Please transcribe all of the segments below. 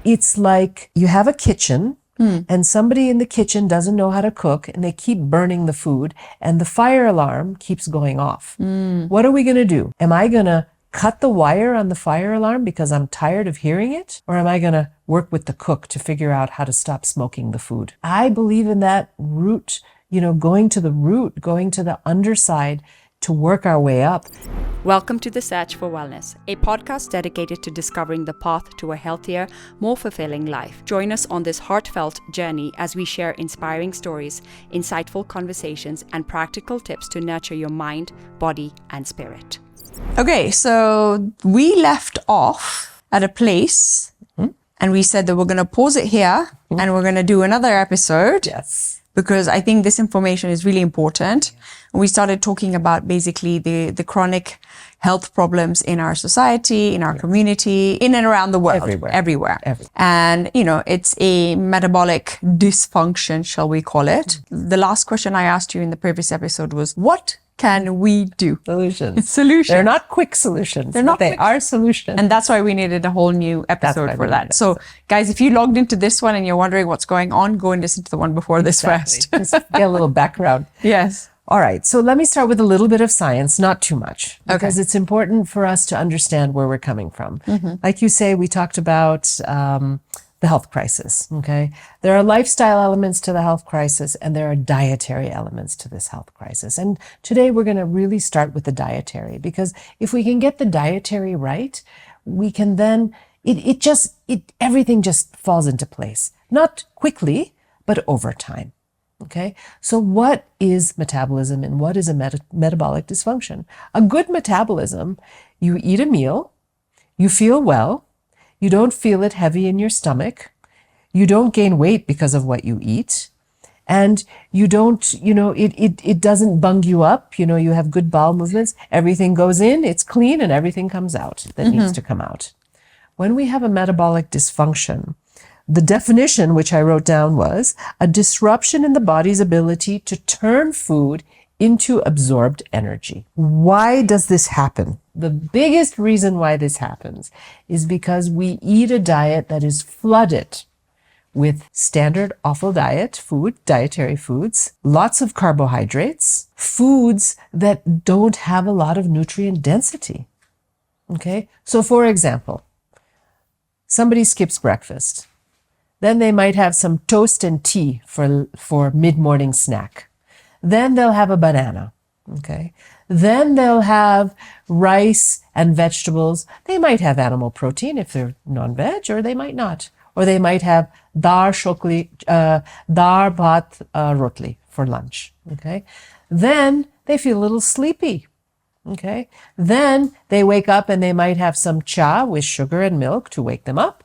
it's like you have a kitchen and somebody in the kitchen doesn't know how to cook and they keep burning the food and the fire alarm keeps going off. What are we going to do? Am I going to cut the wire on the fire alarm because I'm tired of hearing it? Or am I going to work with the cook to figure out how to stop smoking the food? I believe in that root, going to the root, going to the underside to work our way up. Welcome to The Search for Wellness, a podcast dedicated to discovering the path to a healthier, more fulfilling life. Join us on this heartfelt journey as we share inspiring stories, insightful conversations, and practical tips to nurture your mind, body, and spirit. Okay, so we left off at a place and we said that we're going to pause it here and we're going to do another episode. Yes. Because I think this information is really important. We started talking about basically the chronic health problems in our society, in our community, in and around the world. Everywhere. And, it's a metabolic dysfunction, shall we call it. The last question I asked you in the previous episode was, what can we do? Solutions. Solutions. They're not quick solutions. They are solutions. And that's why we needed a whole new episode for that. So guys, if you logged into this one and you're wondering what's going on, go and listen to the one before this first. Just get a little background. Yes. All right. So let me start with a little bit of science, not too much, because it's important for us to understand where we're coming from. Like you say, we talked about the health crisis, okay? There are lifestyle elements to the health crisis and there are dietary elements to this health crisis. And today we're going to really start with the dietary, because if we can get the dietary right, we can then, everything just falls into place. Not quickly, but over time. Okay. So what is metabolism and what is a metabolic dysfunction? A good metabolism, you eat a meal, you feel well, you don't feel it heavy in your stomach. You don't gain weight because of what you eat. And you don't, it doesn't bung you up. You have good bowel movements. Everything goes in, it's clean, and everything comes out that needs to come out. When we have a metabolic dysfunction, the definition, which I wrote down, was a disruption in the body's ability to turn food into absorbed energy. Why does this happen? The biggest reason why this happens is because we eat a diet that is flooded with standard offal diet food, dietary foods, lots of carbohydrates, foods that don't have a lot of nutrient density. Okay? So for example, somebody skips breakfast. Then they might have some toast and tea for mid-morning snack. Then they'll have a banana. Okay? Then they'll have rice and vegetables. They might have animal protein if they're non-veg, or they might not. Or they might have dar bhat rotli for lunch. Okay? Then they feel a little sleepy. Okay? Then they wake up and they might have some cha with sugar and milk to wake them up.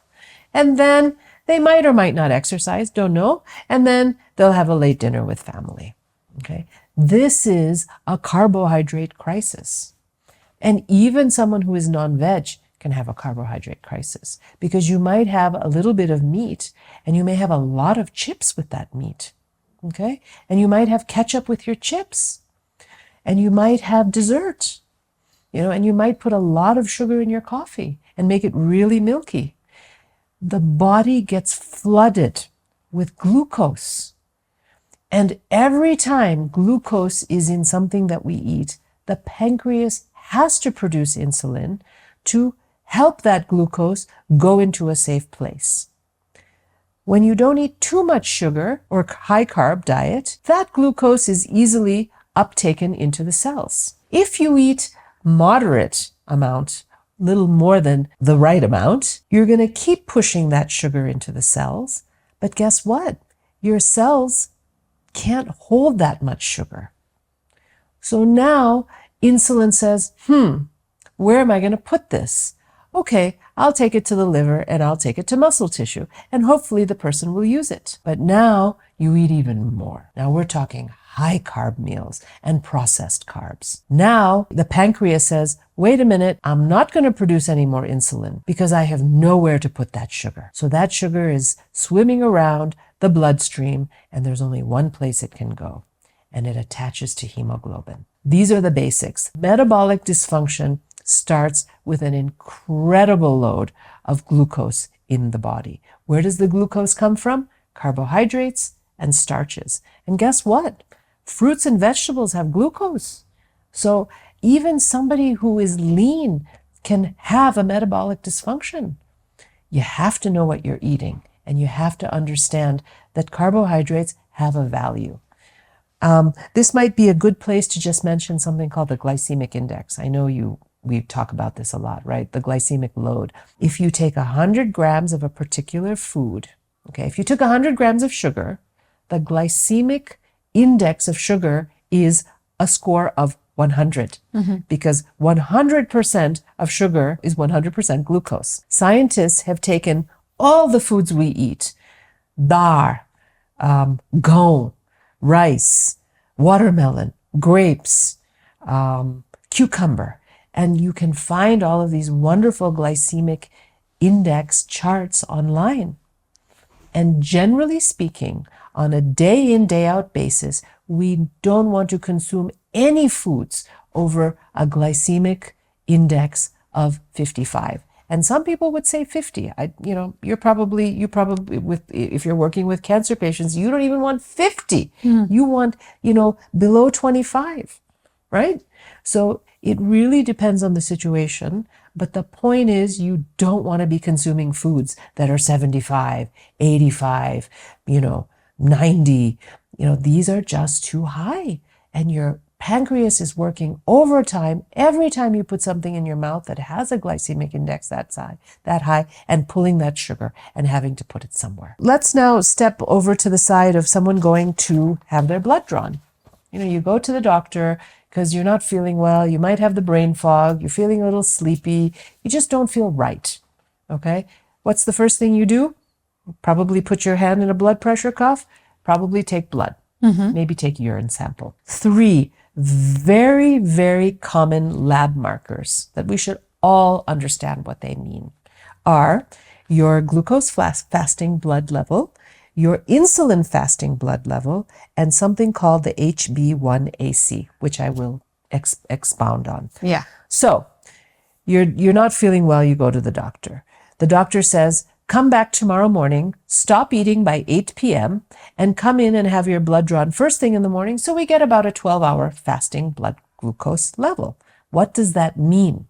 And then they might or might not exercise, don't know. And then they'll have a late dinner with family. Okay? This is a carbohydrate crisis. And even someone who is non-veg can have a carbohydrate crisis, because you might have a little bit of meat and you may have a lot of chips with that meat. Okay? And you might have ketchup with your chips. And you might have dessert. And you might put a lot of sugar in your coffee and make it really milky. The body gets flooded with glucose. And every time glucose is in something that we eat, the pancreas has to produce insulin to help that glucose go into a safe place. When you don't eat too much sugar or high carb diet, that glucose is easily uptaken into the cells. If you eat moderate amount, little more than the right amount, you're going to keep pushing that sugar into the cells. But guess what? Your cells can't hold that much sugar. So now insulin says, where am I going to put this? Okay, I'll take it to the liver and I'll take it to muscle tissue, and hopefully the person will use it. But now you eat even more. Now we're talking high carb meals and processed carbs. Now the pancreas says, wait a minute, I'm not going to produce any more insulin because I have nowhere to put that sugar. So that sugar is swimming around the bloodstream and there's only one place it can go, and it attaches to hemoglobin. These are the basics. Metabolic dysfunction starts with an incredible load of glucose in the body. Where does the glucose come from? Carbohydrates and starches. And guess what? Fruits and vegetables have glucose. So even somebody who is lean can have a metabolic dysfunction. You have to know what you're eating, and you have to understand that carbohydrates have a value. This might be a good place to just mention something called the glycemic index. I know we talk about this a lot, right? The glycemic load. If you take 100 grams of a particular food, okay, if you took 100 grams of sugar, the glycemic index of sugar is a score of 100, because 100% of sugar is 100% glucose. Scientists have taken all the foods we eat, dal, ghee, rice, watermelon, grapes, cucumber, and you can find all of these wonderful glycemic index charts online. And generally speaking, on a day in, day out basis, we don't want to consume any foods over a glycemic index of 55. And some people would say 50. You probably if you're working with cancer patients, you don't even want 50. You want, below 25, right? So it really depends on the situation. But the point is, you don't want to be consuming foods that are 75, 85, 90. These are just too high. And your pancreas is working overtime every time you put something in your mouth that has a glycemic index that high, and pulling that sugar and having to put it somewhere. Let's now step over to the side of someone going to have their blood drawn. You go to the doctor because you're not feeling well. You might have the brain fog. You're feeling a little sleepy. You just don't feel right. Okay? What's the first thing you do? Probably put your hand in a blood pressure cuff. Probably take blood. Maybe take urine sample. 3 very, very common lab markers that we should all understand what they mean are your glucose fasting blood level, your insulin fasting blood level, and something called the HB1AC, which I will expound on. Yeah. So you're not feeling well, you go to the doctor. The doctor says, come back tomorrow morning, stop eating by 8 p.m., and come in and have your blood drawn first thing in the morning, so we get about a 12-hour fasting blood glucose level. What does that mean?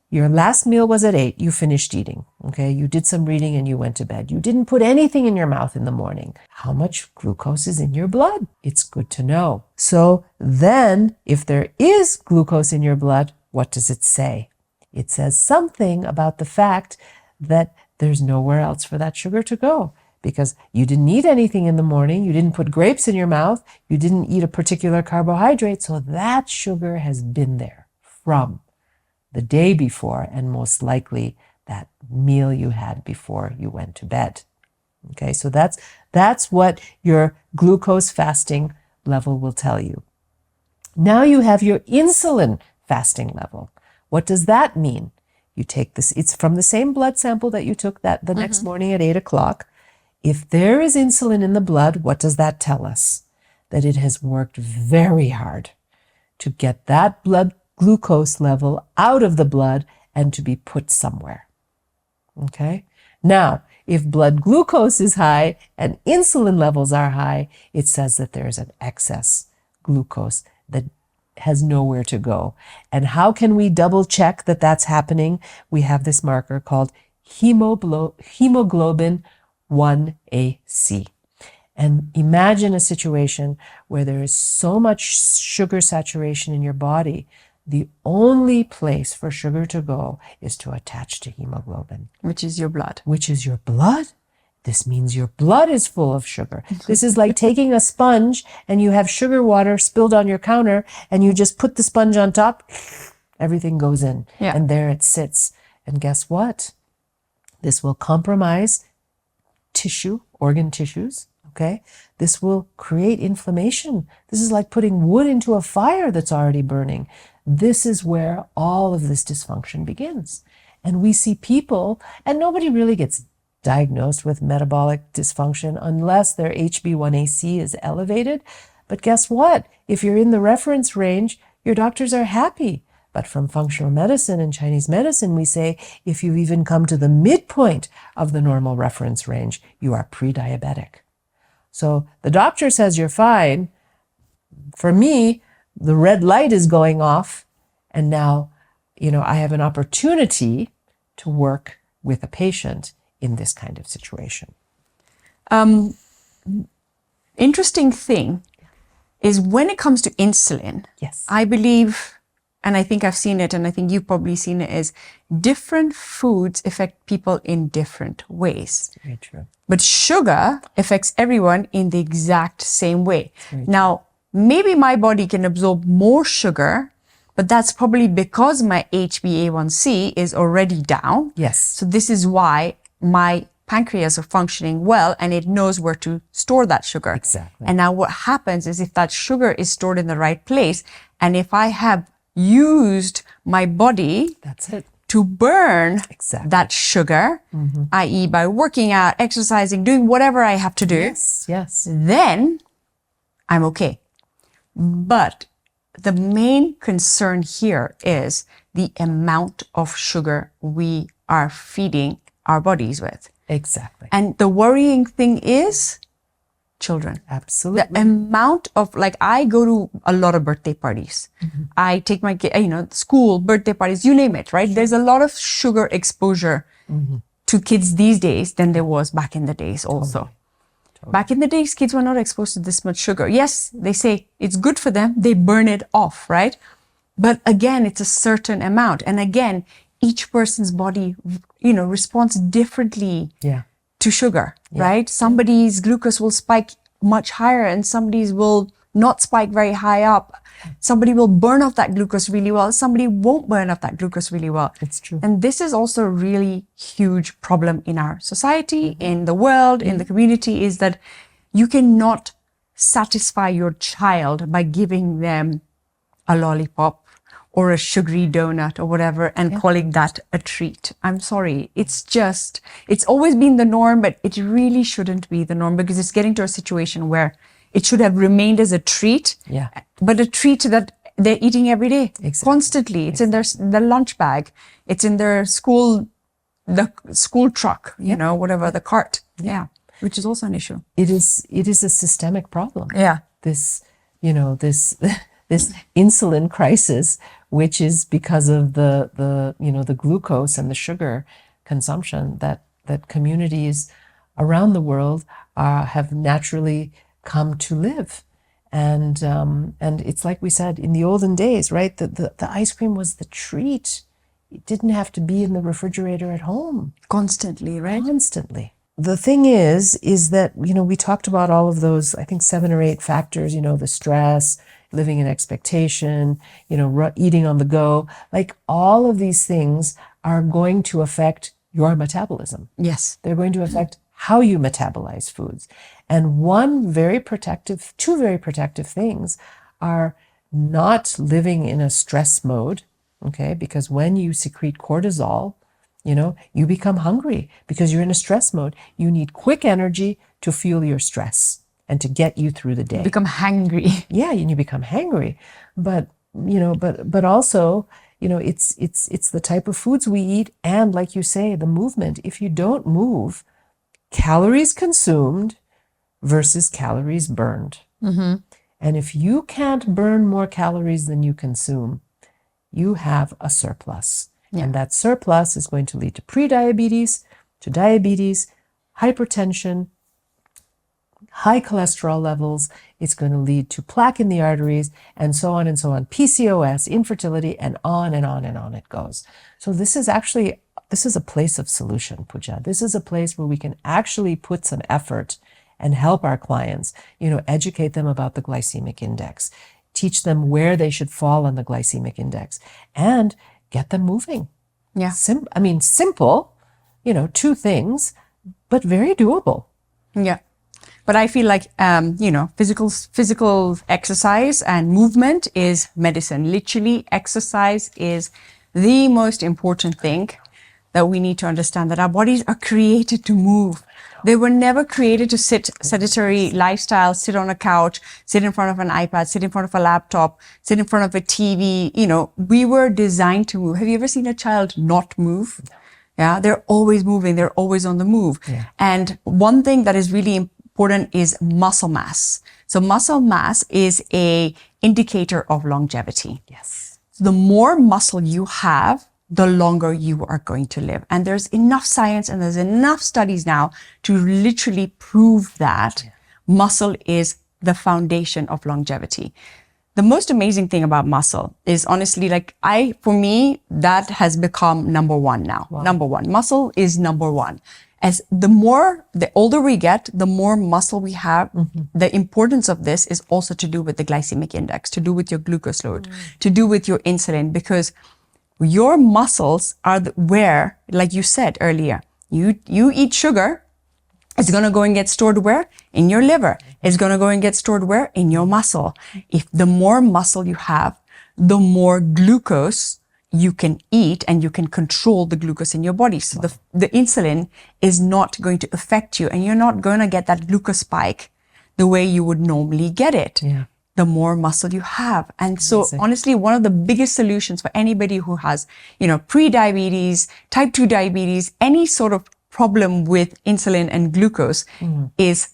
Your last meal was at 8, you finished eating, okay? You did some reading and you went to bed. You didn't put anything in your mouth in the morning. How much glucose is in your blood? It's good to know. So then, if there is glucose in your blood, what does it say? It says something about the fact that there's nowhere else for that sugar to go, because you didn't eat anything in the morning, you didn't put grapes in your mouth, you didn't eat a particular carbohydrate, so that sugar has been there from the day before, and most likely that meal you had before you went to bed. Okay, so that's what your glucose fasting level will tell you. Now you have your insulin fasting level. What does that mean? You take this, it's from the same blood sample that you took the next morning at 8 o'clock. If there is insulin in the blood, what does that tell us? That it has worked very hard to get that blood glucose level out of the blood and to be put somewhere. Okay? Now, if blood glucose is high and insulin levels are high, it says that there's an excess glucose that has nowhere to go. And how can we double check that that's happening? We have this marker called Hemoglobin A1C. And imagine a situation where there is so much sugar saturation in your body, the only place for sugar to go is to attach to hemoglobin. Which is your blood. Which is your blood. This means your blood is full of sugar. This is like taking a sponge and you have sugar water spilled on your counter and you just put the sponge on top, everything goes in. Yeah. And there it sits. And guess what? This will compromise organ tissues, okay? This will create inflammation. This is like putting wood into a fire that's already burning. This is where all of this dysfunction begins. And we see people, and nobody really gets diagnosed with metabolic dysfunction unless their HB1AC is elevated. But guess what? If you're in the reference range, your doctors are happy But from functional medicine and Chinese medicine, we say if you even come to the midpoint of the normal reference range, you are pre-diabetic. So the doctor says you're fine. For me, the red light is going off, and now, I have an opportunity to work with a patient in this kind of situation. Interesting thing is when it comes to insulin, yes, I believe, and I think I've seen it, and I think you've probably seen it, is different foods affect people in different ways. Very true. But sugar affects everyone in the exact same way. Very now, maybe my body can absorb more sugar, but that's probably because my HbA1c is already down. Yes. So this is why my pancreas are functioning well, and it knows where to store that sugar. Exactly. And now what happens is if that sugar is stored in the right place, and if I have used my body that's it, to burn exactly, that sugar, i.e. by working out, exercising, doing whatever I have to do, yes, then I'm okay. But the main concern here is the amount of sugar we are feeding our bodies with. Exactly. And the worrying thing is children. Absolutely. The amount of, I go to a lot of birthday parties. I take my kid, school, birthday parties, you name it, right? Sure. There's a lot of sugar exposure to kids these days than there was back in the days also. Totally. Back in the days, kids were not exposed to this much sugar. Yes, they say it's good for them. They burn it off, right? But again, it's a certain amount. And again, each person's body, responds differently to sugar, right? Somebody's glucose will spike much higher and somebody's will not spike very high up. Somebody will burn off that glucose really well. Somebody won't burn off that glucose really well. It's true. And this is also a really huge problem in our society, in the world, in the community, is that you cannot satisfy your child by giving them a lollipop or a sugary donut or whatever and calling that a treat. I'm sorry. It's always been the norm, but it really shouldn't be the norm because it's getting to a situation where it should have remained as a treat, but a treat that they're eating every day, constantly. It's in their lunch bag. It's in their the school truck, whatever, the cart. Yeah. Which is also an issue. It is a systemic problem. Yeah. This insulin crisis, which is because of the glucose and the sugar consumption that communities around the world have naturally come to live. And it's like we said in the olden days, right? The ice cream was the treat. It didn't have to be in the refrigerator at home. Constantly, right? Constantly. The thing is that, we talked about all of those, I think 7 or 8 factors, the stress, living in expectation, eating on the go, like all of these things are going to affect your metabolism. Yes. They're going to affect how you metabolize foods. And two very protective things are not living in a stress mode, okay? Because when you secrete cortisol, you become hungry because you're in a stress mode. You need quick energy to fuel your stress and to get you through the day. You become hangry. Yeah, and you become hangry. But also, it's the type of foods we eat and, like you say, the movement. If you don't move, calories consumed versus calories burned. Mm-hmm. And if you can't burn more calories than you consume, you have a surplus. Yeah. And that surplus is going to lead to prediabetes, to diabetes, hypertension, high cholesterol levels. It's going to lead to plaque in the arteries, and so on and so on. PCOS, infertility, and on and on and on it goes. So this is a place of solution, Pooja. This is a place where we can actually put some effort and help our clients, educate them about the glycemic index, teach them where they should fall on the glycemic index, and get them moving. Yeah. Simple, 2 things, but very doable. Yeah. But I feel like, physical exercise and movement is medicine. Literally, exercise is the most important thing that we need to understand, that our bodies are created to move. They were never created to sit sedentary lifestyle, sit on a couch, sit in front of an iPad, sit in front of a laptop, sit in front of a TV. You know, we were designed to move. Have you ever seen a child not move? Yeah, they're always moving. They're always on the move. Yeah. And one thing that is really important is muscle mass. So muscle mass is a indicator of longevity. Yes. The more muscle you have, the longer you are going to live. And there's enough science and there's enough studies now to literally prove that muscle is the foundation of longevity. The most amazing thing about muscle is honestly, like for me, that has become number one now. Wow. Number one. Muscle is number one. As the older we get, the more muscle we have. The importance of this is also to do with the glycemic index, to do with your glucose load, to do with your insulin, because your muscles are where, like you said earlier, you eat sugar, it's going to go and get stored where? In your liver. It's going to go and get stored where? In your muscle. If the more muscle you have, the more glucose you can eat and you can control the glucose in your body. So the insulin is not going to affect you and you're not going to get that glucose spike the way you would normally get it. Yeah. The more muscle you have. And so honestly, one of the biggest solutions for anybody who has, pre-diabetes, type 2 diabetes, any sort of problem with insulin and glucose is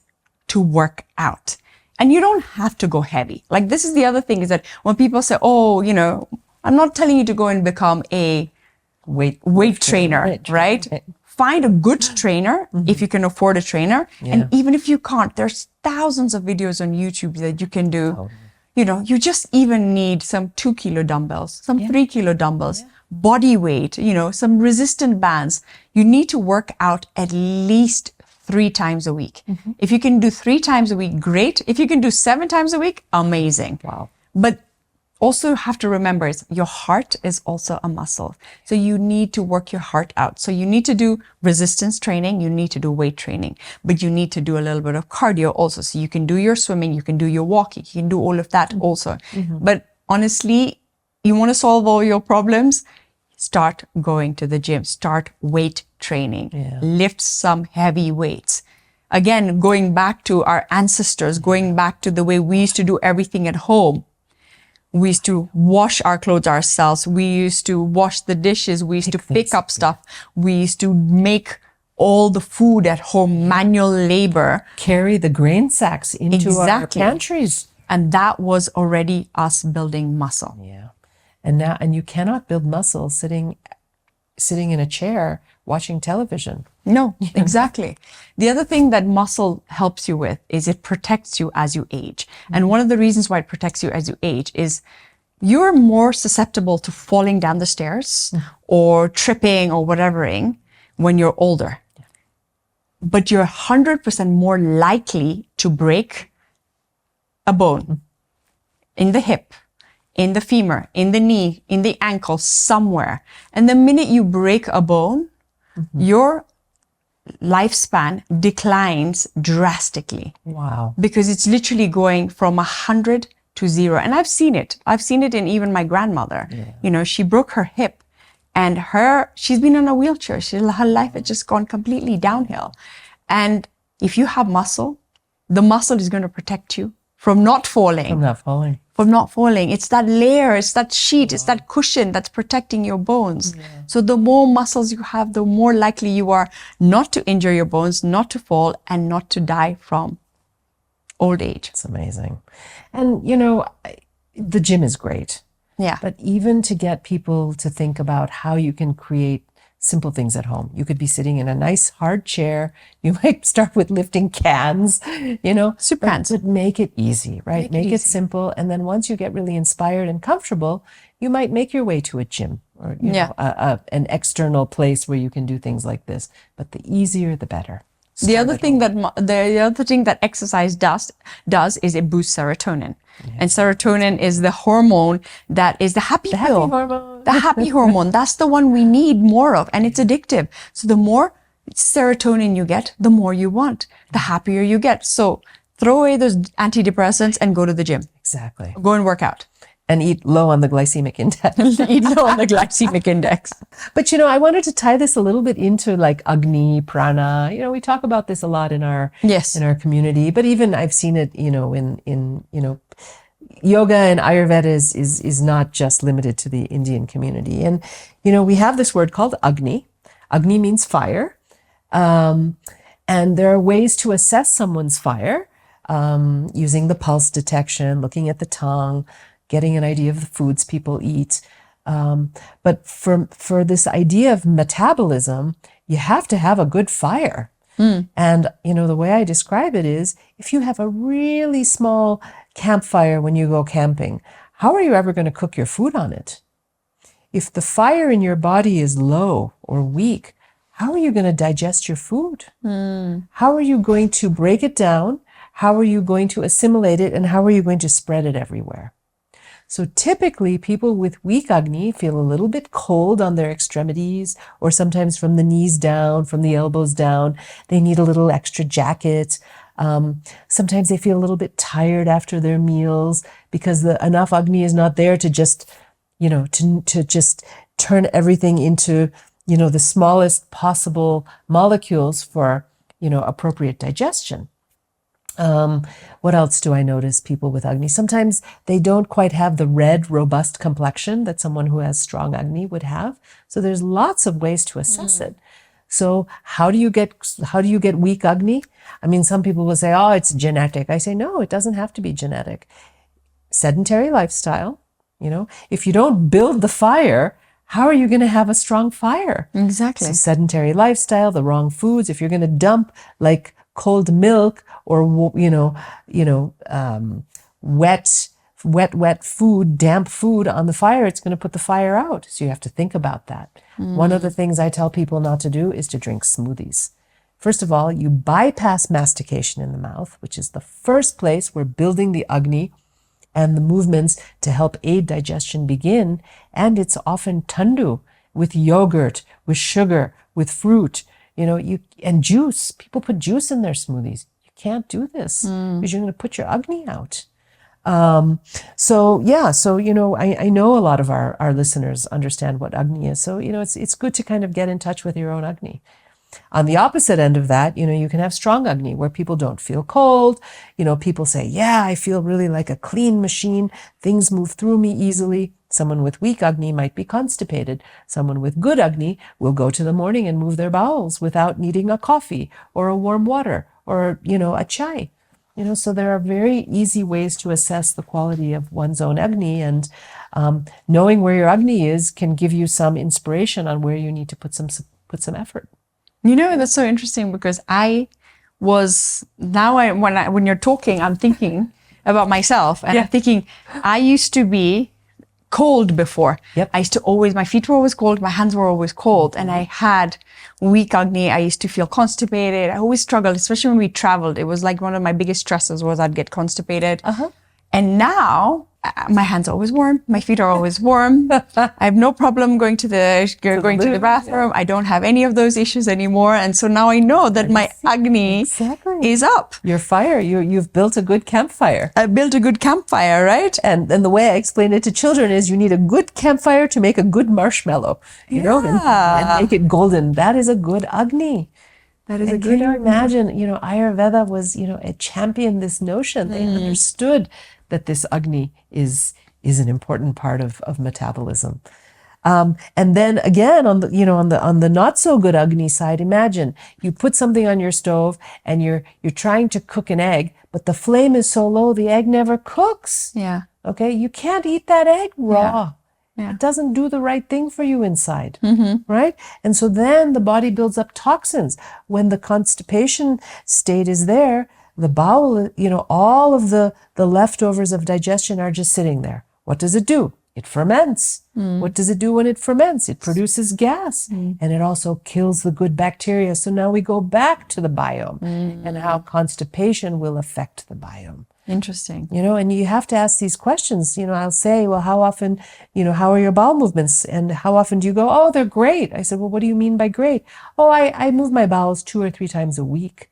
to work out. And you don't have to go heavy. Like this is the other thing is that when people say, I'm not telling you to go and become a weight trainer, right? Find a good trainer if you can afford a trainer. Yeah. And even if you can't, there's thousands of videos on YouTube that you can do. You just even need some 2 kilo dumbbells, some 3 kilo dumbbells, body weight, some resistant bands. You need to work out at least 3 times a week. If you can do 3 times a week, great. If you can do 7 times a week, amazing. Wow. But also have to remember is your heart is also a muscle. So you need to work your heart out. So you need to do resistance training. You need to do weight training, but you need to do a little bit of cardio also. So you can do your swimming, you can do your walking, you can do all of that also. But honestly, you want to solve all your problems, start going to the gym, start weight training, lift some heavy weights. Again, going back to our ancestors, going back to the way we used to do everything at home. We used to wash our clothes ourselves. We used to wash the dishes. We used to pick up stuff. We used to make all the food at home, manual labor. Carry the grain sacks into our pantries. And that was already us building muscle. Yeah. And you cannot build muscle sitting in a chair watching television. No, exactly. The other thing that muscle helps you with is it protects you as you age. And one of the reasons why it protects you as you age is you're more susceptible to falling down the stairs or tripping or whatevering when you're older. But you're 100% more likely to break a bone in the hip, in the femur, in the knee, in the ankle, somewhere. And the minute you break a bone, your lifespan declines drastically. Wow. Because it's literally going from 100 to 0. And I've seen it. I've seen it in even my grandmother. Yeah. She broke her hip and she's been in a wheelchair. Her life had just gone completely downhill. And if you have muscle, the muscle is going to protect you from not falling. From not falling. It's that layer, it's that sheet, it's that cushion that's protecting your bones. Yeah. So the more muscles you have, the more likely you are not to injure your bones, not to fall, and not to die from old age. It's amazing. And, the gym is great. Yeah. But even to get people to think about how you can create simple things at home. You could be sitting in a nice hard chair. You might start with lifting cans, soup cans. But make it easy, right? Make it simple. And then once you get really inspired and comfortable, you might make your way to a gym or an external place where you can do things like this. But the easier, the better. The other thing that exercise does is it boosts serotonin. Yeah. And serotonin is the hormone that is the happy hormone. The happy hormone. That's the one we need more of, and it's addictive. So the more serotonin you get, the more you want, the happier you get. So throw away those antidepressants and go to the gym. Exactly. Go and work out. And eat low on the glycemic index. Eat low on the glycemic index. But, I wanted to tie this a little bit into like Agni, Prana. We talk about this a lot in our community, but even I've seen it, in yoga and Ayurveda is not just limited to the Indian community. And, we have this word called Agni. Agni means fire. And there are ways to assess someone's fire, using the pulse detection, looking at the tongue, getting an idea of the foods people eat. But for this idea of metabolism, you have to have a good fire. And, the way I describe it is, if you have a really small campfire when you go camping, how are you ever going to cook your food on it? If the fire in your body is low or weak, how are you going to digest your food? How are you going to break it down? How are you going to assimilate it? And how are you going to spread it everywhere? So typically people with weak Agni feel a little bit cold on their extremities, or sometimes from the knees down, from the elbows down. They need a little extra jacket. Sometimes they feel a little bit tired after their meals because enough Agni is not there to just, to just turn everything into, the smallest possible molecules for, appropriate digestion. What else do I notice people with Agni? Sometimes they don't quite have the red, robust complexion that someone who has strong Agni would have. So there's lots of ways to assess it. So how do you get weak Agni? I mean, some people will say, oh, it's genetic. I say, no, it doesn't have to be genetic. Sedentary lifestyle, if you don't build the fire, how are you going to have a strong fire? Exactly. So sedentary lifestyle, the wrong foods. If you're going to dump like cold milk or, wet food, damp food on the fire, it's going to put the fire out. So you have to think about that. One of the things I tell people not to do is to drink smoothies. First of all, you bypass mastication in the mouth, which is the first place where building the Agni and the movements to help aid digestion begin. And it's often tandu with yogurt, with sugar, with fruit, and juice. People put juice in their smoothies. You can't do this because you're going to put your Agni out. I know a lot of our listeners understand what Agni is. So, it's good to kind of get in touch with your own Agni. On the opposite end of that, you can have strong Agni where people don't feel cold. People say, yeah, I feel really like a clean machine. Things move through me easily. Someone with weak Agni might be constipated. Someone with good Agni will go to the morning and move their bowels without needing a coffee or a warm water or, a chai. So there are very easy ways to assess the quality of one's own Agni, and knowing where your Agni is can give you some inspiration on where you need to put some effort. That's so interesting because when you're talking, I'm thinking about myself and I'm thinking I used to be cold before. Yep. I used to my feet were always cold, my hands were always cold, and I had weak Agni. I used to feel constipated. I always struggled, especially when we traveled. It was like one of my biggest stresses was I'd get constipated. And now my hands are always warm. My feet are always warm. I have no problem going to the bathroom. I don't have any of those issues anymore. And so now I know that my Agni is up. Your fire, you've built a good campfire. I built a good campfire, right? And the way I explain it to children is you need a good campfire to make a good marshmallow, and make it golden. That is a good Agni. That is a Can good you imagine, Ayurveda was, it championed this notion. They understood that this Agni is an important part of metabolism. And then again, on the not so good Agni side, imagine you put something on your stove and you're trying to cook an egg, but the flame is so low, the egg never cooks. Yeah. Okay. You can't eat that egg raw. Yeah. It doesn't do the right thing for you inside, right? And so then the body builds up toxins. When the constipation state is there, the bowel, all of the leftovers of digestion are just sitting there. What does it do? It ferments. What does it do when it ferments? It produces gas, and it also kills the good bacteria. So now we go back to the biome and how constipation will affect the biome. Interesting. And you have to ask these questions. I'll say, well, how often, how are your bowel movements? And how often do you go, oh, they're great. I said, well, what do you mean by great? Oh, I move my bowels 2 or 3 times a week.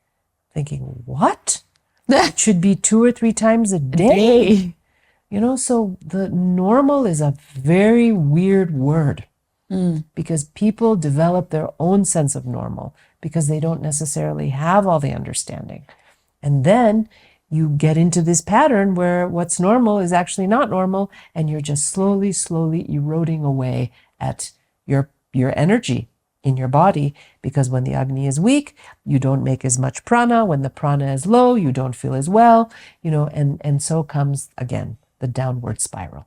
Thinking, what? It should be 2 or 3 times a day. So the normal is a very weird word because people develop their own sense of normal because they don't necessarily have all the understanding. And then you get into this pattern where what's normal is actually not normal, and you're just slowly, slowly eroding away at your energy in your body, because when the Agni is weak, you don't make as much prana. When the prana is low, you don't feel as well, and so comes, again, the downward spiral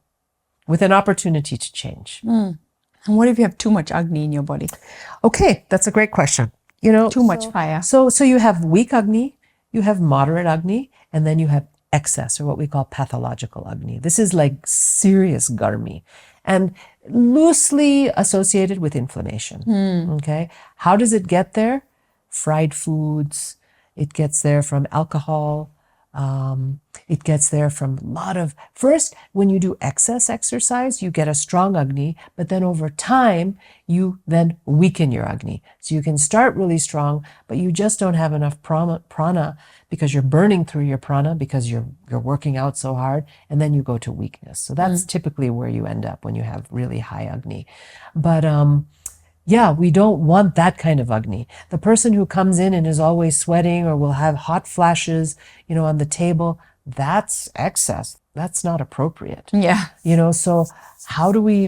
with an opportunity to change. And what if you have too much Agni in your body? Okay, that's a great question. Too much fire. So you have weak Agni, you have moderate Agni, and then you have excess, or what we call pathological Agni. This is like serious Garmi and loosely associated with inflammation. Okay. How does it get there? Fried foods. It gets there from alcohol. It gets there from a lot of, first, when you do excess exercise, you get a strong Agni, but then over time, you then weaken your Agni. So you can start really strong, but you just don't have enough prana because you're burning through your prana because you're working out so hard, and then you go to weakness. So that's typically where you end up when you have really high Agni. But, yeah, we don't want that kind of Agni. The person who comes in and is always sweating or will have hot flashes, on the table, that's excess. That's not appropriate. Yeah. So how do we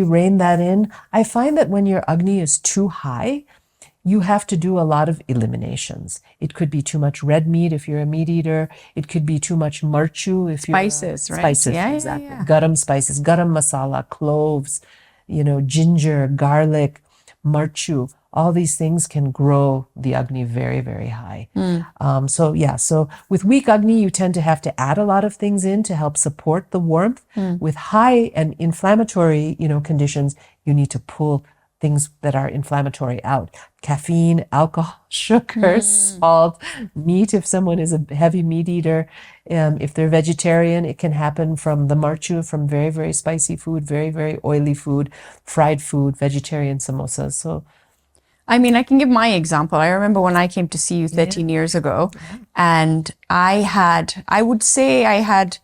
rein that in? I find that when your Agni is too high, you have to do a lot of eliminations. It could be too much red meat if you're a meat eater. It could be too much marchu if you're Spices, right? Spices, Yeah, exactly. yeah. Garam spices, garam masala, cloves, ginger, garlic, marchu. All these things can grow the Agni very, very high. So with weak Agni, you tend to have to add a lot of things in to help support the warmth. With high and inflammatory, conditions, you need to pull things that are inflammatory out. Caffeine, alcohol, sugar, salt, meat if someone is a heavy meat eater. If they're vegetarian, it can happen from the marchu, from very, very spicy food, very, very oily food, fried food, vegetarian samosas. So, I mean, I can give my example. I remember when I came to see you 13 years ago, and I would say I had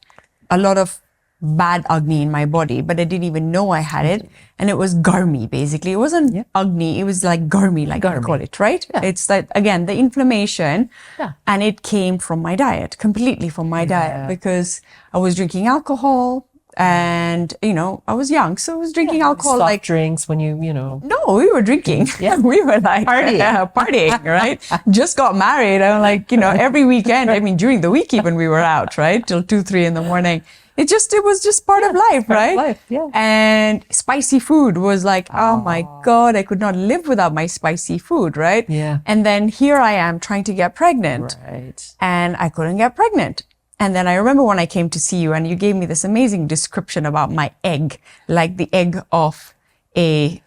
a lot of bad Agni in my body, but I didn't even know I had it. And it was Garmi, basically. It wasn't Agni, it was like Garmi, like I call it, right? Yeah. It's like, again, the inflammation. Yeah. And it came from my diet, completely from my diet, because I was drinking alcohol. And, I was young, so I was drinking alcohol. Soft like drinks when you. No, we were drinking. Yeah. We were like partying, right? Just got married. I'm like, every weekend, I mean, during the week even we were out, right? Till 2, 3 in the morning. It was just part of life, right? Life, yeah. And spicy food was like, oh my God, I could not live without my spicy food, right? Yeah. And then here I am trying to get pregnant. Right. And I couldn't get pregnant. And then I remember when I came to see you and you gave me this amazing description about my egg, like the egg of a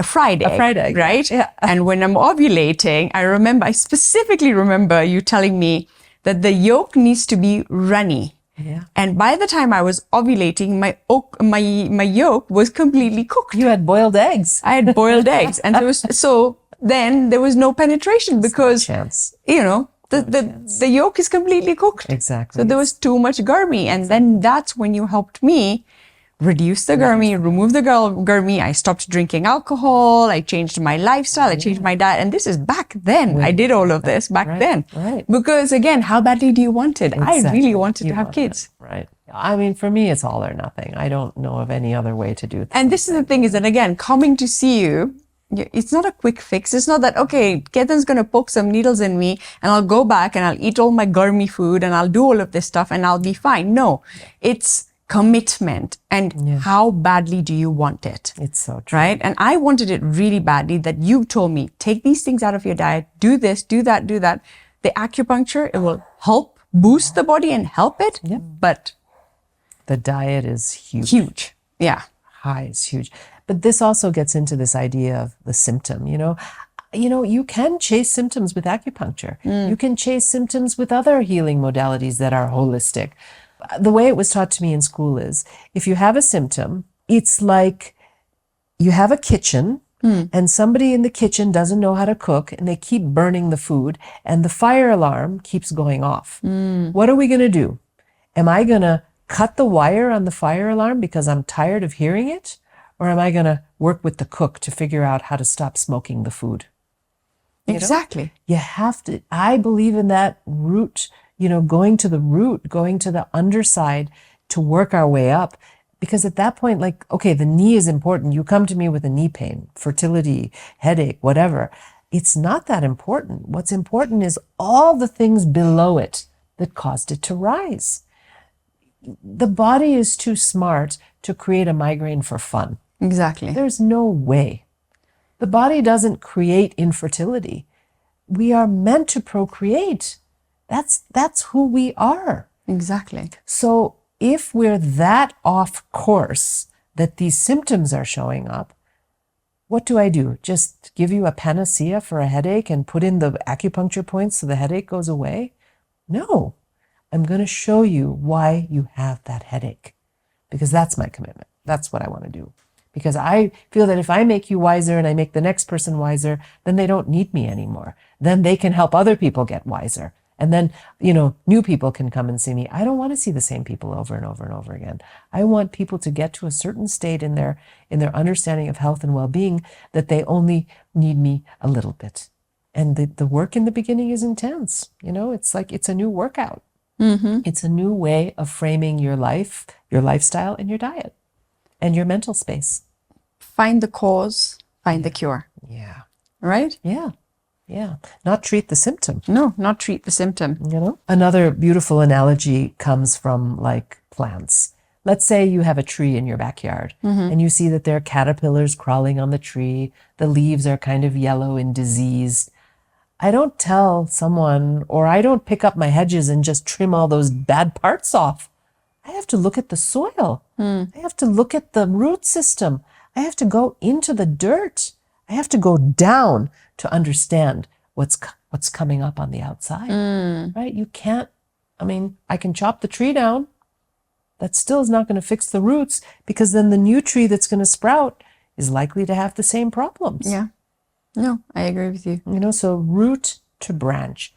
fried egg. A fried egg. Right? Yeah. And when I'm ovulating, I specifically remember you telling me that the yolk needs to be runny. Yeah. And by the time I was ovulating, my yolk was completely cooked. You had boiled eggs. I had boiled eggs. And then there was no penetration because, the yolk is completely cooked. Exactly. So there was too much Garmi. And then that's when you helped me reduce the Garmi, remove the Garmi. I stopped drinking alcohol. I changed my lifestyle. I changed my diet. And this is back then. I did all of this back then. Right. Because again, how badly do you want it? Exactly. I really wanted to have kids. Right. I mean, for me, it's all or nothing. I don't know of any other way to do it. And this is the thing is that, again, coming to see you, it's not a quick fix. It's not that, okay, Ketan's going to poke some needles in me and I'll go back and I'll eat all my Garmi food and I'll do all of this stuff and I'll be fine. No, it's commitment and how badly do you want it? It's so true. Right? And I wanted it really badly that you told me, take these things out of your diet, do this, do that, do that. The acupuncture, it will help boost the body and help it. Yeah. But the diet is huge. Huge. Yeah. High is huge. But this also gets into this idea of the symptom, you can chase symptoms with acupuncture. You can chase symptoms with other healing modalities that are holistic. The way it was taught to me in school is if you have a symptom, it's like you have a kitchen and somebody in the kitchen doesn't know how to cook and they keep burning the food and the fire alarm keeps going off. What are we going to do? Am I going to cut the wire on the fire alarm because I'm tired of hearing it? Or am I going to work with the cook to figure out how to stop smoking the food? Exactly. You have to, I believe in that root, going to the root, going to the underside to work our way up. Because at that point, like, okay, the knee is important. You come to me with a knee pain, fertility, headache, whatever. It's not that important. What's important is all the things below it that caused it to rise. The body is too smart to create a migraine for fun. Exactly. There's no way. The body doesn't create infertility. We are meant to procreate. That's who we are. Exactly. So if we're that off course that these symptoms are showing up, what do? Just give you a panacea for a headache and put in the acupuncture points so the headache goes away? No. I'm going to show you why you have that headache, because that's my commitment. That's what I want to do. Because I feel that if I make you wiser and I make the next person wiser, then they don't need me anymore. Then they can help other people get wiser. And then, new people can come and see me. I don't want to see the same people over and over and over again. I want people to get to a certain state in their understanding of health and well-being that they only need me a little bit. And the work in the beginning is intense. It's like, it's a new workout. Mm-hmm. It's a new way of framing your life, your lifestyle, and your diet, and your mental space. Find the cause, find the cure. Yeah. Right? Yeah. Yeah. Not treat the symptom. No, not treat the symptom. Another beautiful analogy comes from like plants. Let's say you have a tree in your backyard and you see that there are caterpillars crawling on the tree. The leaves are kind of yellow and diseased. I don't tell someone, or I don't pick up my hedges and just trim all those bad parts off. I have to look at the soil. I have to look at the root system. I have to go into the dirt. I have to go down to understand what's coming up on the outside, right? You can't, I can chop the tree down. That still is not going to fix the roots, because then the new tree that's going to sprout is likely to have the same problems. Yeah. No, I agree with you. So root to branch.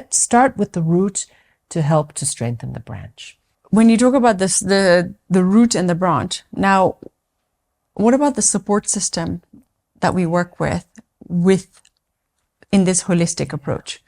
Start with the root to help to strengthen the branch. When you talk about this, the root and the branch, now, what about the support system that we work with in this holistic approach,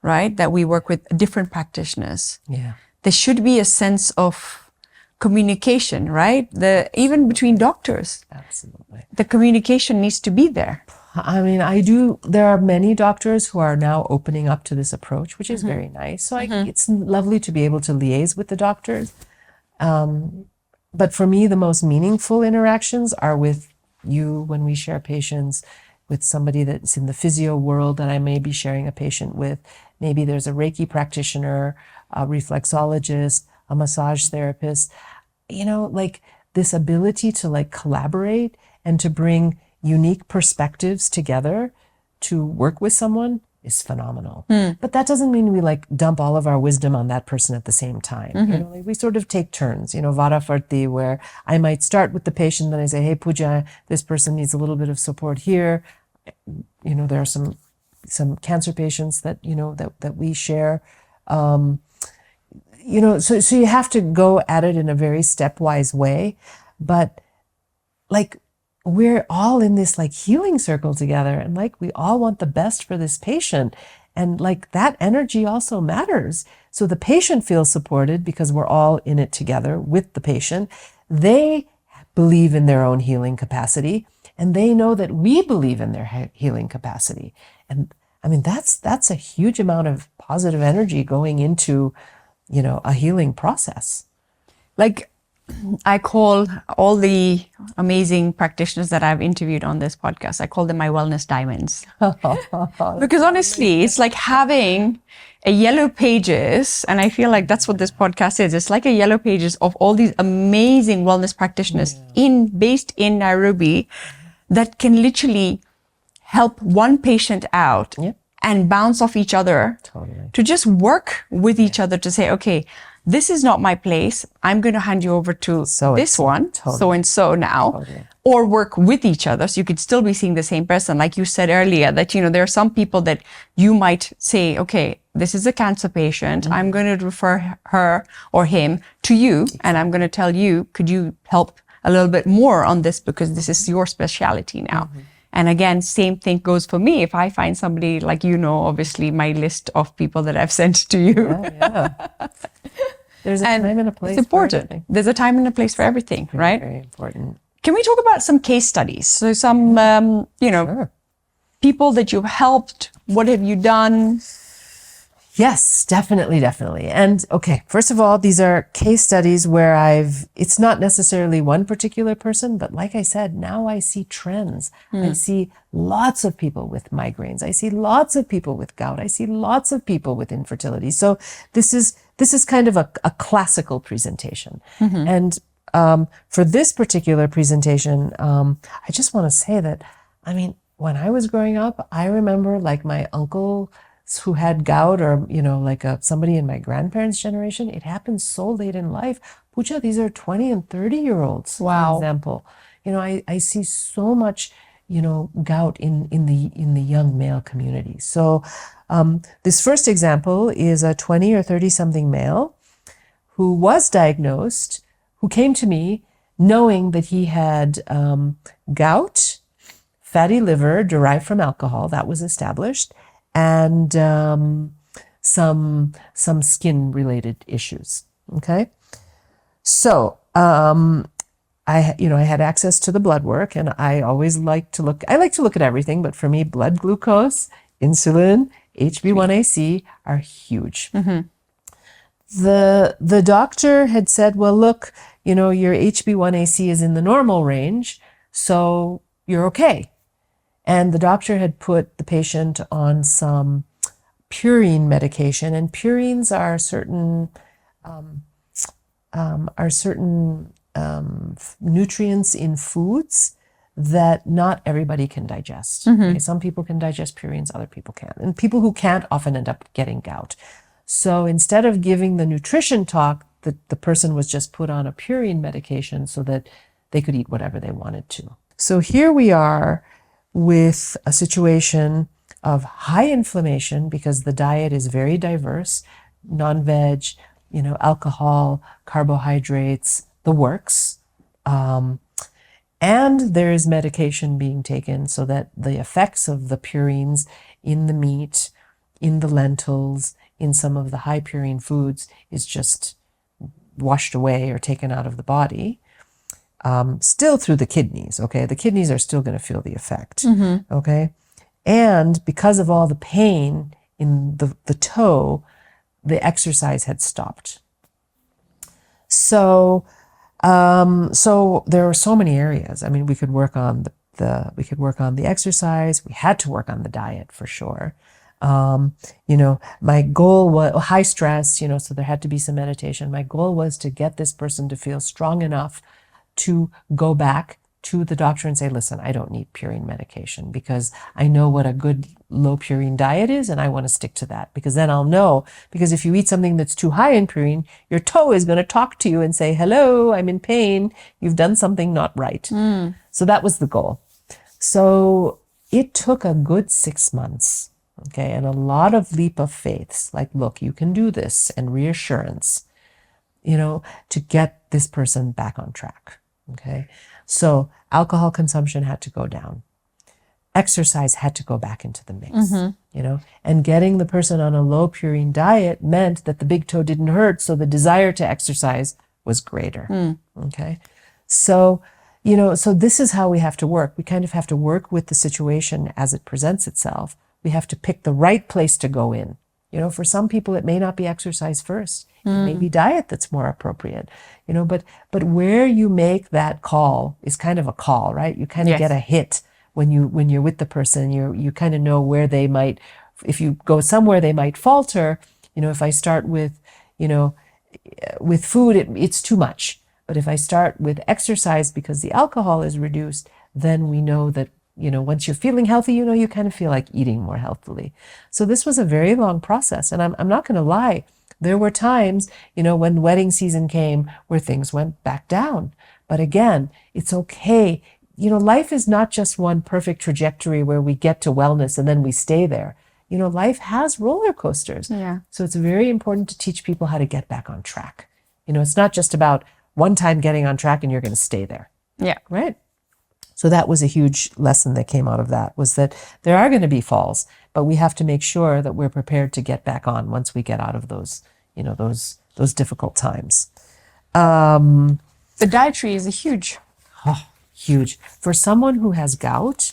right? That we work with different practitioners. Yeah. There should be a sense of communication, right? Even between doctors. Absolutely. The communication needs to be there. There are many doctors who are now opening up to this approach, which is very nice. So it's lovely to be able to liaise with the doctors. But for me, the most meaningful interactions are with you when we share patients, with somebody that's in the physio world that I may be sharing a patient with. Maybe there's a Reiki practitioner, a reflexologist, a massage therapist. Like this ability to like collaborate and to bring unique perspectives together to work with someone is phenomenal. But that doesn't mean we like dump all of our wisdom on that person at the same time. We sort of take turns, Varafarti, where I might start with the patient, then I say, hey, Pooja, this person needs a little bit of support here. There are some cancer patients that, that we share. So you have to go at it in a very stepwise way, but like, we're all in this like healing circle together, and like we all want the best for this patient, and like that energy also matters. So the patient feels supported because we're all in it together with the patient. They believe in their own healing capacity, and they know that we believe in their healing capacity. And that's a huge amount of positive energy going into, a healing process. Like, I call all the amazing practitioners that I've interviewed on this podcast, I call them my wellness diamonds. Because honestly, it's like having a yellow pages, and I feel like that's what this podcast is. It's like a yellow pages of all these amazing wellness practitioners based in Nairobi that can literally help one patient out and bounce off each other to just work with each other to say, okay, this is not my place. I'm going to hand you over to this one, so and so now. Totally. Or work with each other. So you could still be seeing the same person. Like you said earlier, that, there are some people that you might say, okay, this is a cancer patient. I'm going to refer her or him to you. And I'm going to tell you, could you help a little bit more on this, because this is your specialty now. And again, same thing goes for me. If I find somebody, like, obviously my list of people that I've sent to you. Yeah. There's a time and a place. It's important. There's a time and a place for everything, right? Very important. Can we talk about some case studies? So some, Sure. people that you've helped. What have you done? Yes, definitely. And okay, first of all, these are case studies where it's not necessarily one particular person, but like I said, now I see trends. I see lots of people with migraines. I see lots of people with gout. I see lots of people with infertility. So this is kind of a classical presentation. And for this particular presentation, I just want to say that, when I was growing up, I remember like my uncle who had gout, or, somebody in my grandparents' generation, it happened so late in life. Pucha, these are 20 and 30-year-olds, wow. For example. I see so much, gout in the young male community. So this first example is a 20 or 30-something male who was diagnosed, who came to me knowing that he had gout, fatty liver derived from alcohol, that was established, and some skin-related issues. Okay, so I had access to the blood work, and I always like to look at everything, but for me, blood glucose, insulin, HB1AC are huge. The doctor had said, well, look, your HB1AC is in the normal range, so you're okay. And the doctor had put the patient on some purine medication, and purines are certain nutrients in foods that not everybody can digest. Okay, some people can digest purines, other people can't. And people who can't often end up getting gout. So instead of giving the nutrition talk, the person was just put on a purine medication so that they could eat whatever they wanted to. So here we are with a situation of high inflammation because the diet is very diverse, non-veg, alcohol, carbohydrates, the works. And there is medication being taken so that the effects of the purines in the meat, in the lentils, in some of the high purine foods is just washed away or taken out of the body. Still through the kidneys, okay? The kidneys are still going to feel the effect, okay? And because of all the pain in the toe, the exercise had stopped. So there are so many areas. We could work on the exercise. We had to work on the diet for sure. My goal was high stress, so there had to be some meditation. My goal was to get this person to feel strong enough to go back to the doctor and say, listen, I don't need purine medication because I know what a good low purine diet is and I want to stick to that, because then I'll know, because if you eat something that's too high in purine, your toe is going to talk to you and say, hello, I'm in pain. You've done something not right. So that was the goal. So it took a good 6 months, okay, and a lot of leap of faiths, like, look, you can do this, and reassurance, to get this person back on track. Okay, so alcohol consumption had to go down. Exercise had to go back into the mix, and getting the person on a low purine diet meant that the big toe didn't hurt, so the desire to exercise was greater. Okay, so, so this is how we have to work. We kind of have to work with the situation as it presents itself. We have to pick the right place to go in. For some people, it may not be exercise first. It may be diet that's more appropriate, but where you make that call is kind of a call, right? You kind of get a hit when you're with the person. You kind of know where they might, if you go somewhere, they might falter. If I start with, with food, it's too much. But if I start with exercise because the alcohol is reduced, then we know that, once you're feeling healthy, you kind of feel like eating more healthily. So this was a very long process. And I'm not going to lie. There were times, when wedding season came where things went back down. But again, it's okay. Life is not just one perfect trajectory where we get to wellness and then we stay there. Life has roller coasters. Yeah. So it's very important to teach people how to get back on track. It's not just about one time getting on track and you're going to stay there. Yeah. Right? So that was a huge lesson that came out of that, was that there are going to be falls, but we have to make sure that we're prepared to get back on once we get out of those, those difficult times. The dietary is huge. Huge. For someone who has gout,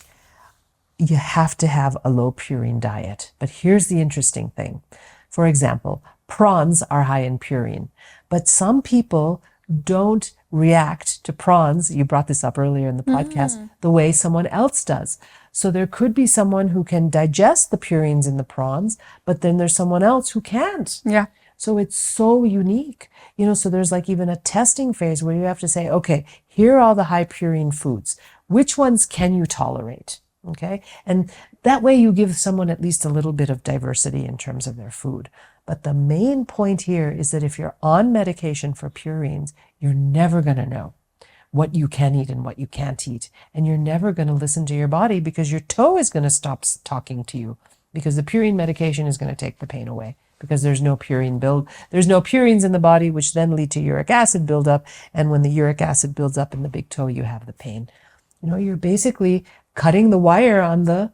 you have to have a low purine diet. But here's the interesting thing. For example, prawns are high in purine, but some people don't react to prawns, you brought this up earlier in the podcast, the way someone else does. So there could be someone who can digest the purines in the prawns, but then there's someone else who can't. Yeah. So it's so unique. So there's like even a testing phase where you have to say, okay, here are all the high purine foods. Which ones can you tolerate? Okay. And that way you give someone at least a little bit of diversity in terms of their food. But the main point here is that if you're on medication for purines, you're never going to know what you can eat and what you can't eat. And you're never going to listen to your body because your toe is going to stop talking to you, because the purine medication is going to take the pain away, because there's no purines in the body, which then lead to uric acid buildup. And when the uric acid builds up in the big toe, you have the pain. You're basically cutting the wire on the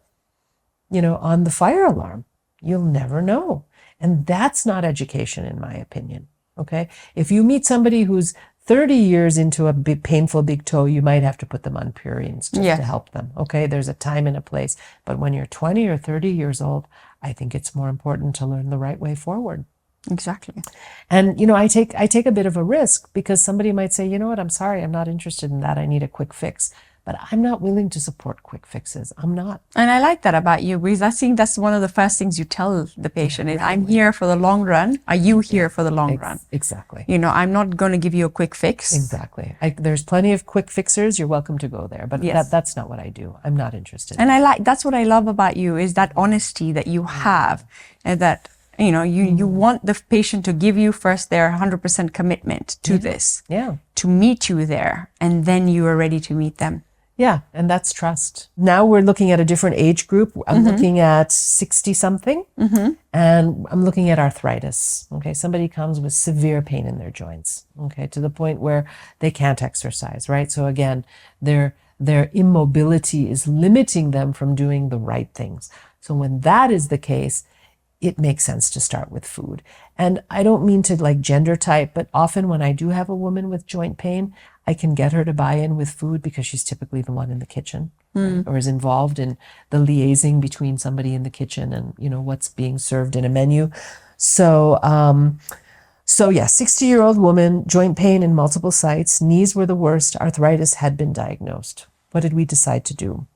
fire alarm. You'll never know. And that's not education, in my opinion. Okay. If you meet somebody who's 30 years into a painful big toe, you might have to put them on purines just to help them. Okay. There's a time and a place. But when you're 20 or 30 years old, I think it's more important to learn the right way forward. Exactly. And, I take a bit of a risk, because somebody might say, I'm sorry, I'm not interested in that. I need a quick fix. But I'm not willing to support quick fixes. I'm not. And I like that about you, because I think that's one of the first things you tell the patient is, I'm here for the long run. Are you here for the long run? Exactly. I'm not going to give you a quick fix. Exactly. There's plenty of quick fixers. You're welcome to go there. But that's not what I do. I'm not interested. And that's what I love about you, is that honesty that you have, and that, you want the patient to give you first their 100% commitment to this, to meet you there, and then you are ready to meet them. Yeah, and that's trust. Now we're looking at a different age group. I'm looking at 60 something, and I'm looking at arthritis. Okay, somebody comes with severe pain in their joints, okay, to the point where they can't exercise, right? So again, their immobility is limiting them from doing the right things. So when that is the case, it makes sense to start with food. And I don't mean to like gender type, but often when I do have a woman with joint pain, I can get her to buy in with food because she's typically the one in the kitchen, right? Or is involved in the liaising between somebody in the kitchen and, what's being served in a menu. So 60-year-old woman, joint pain in multiple sites, knees were the worst, arthritis had been diagnosed. What did we decide to do?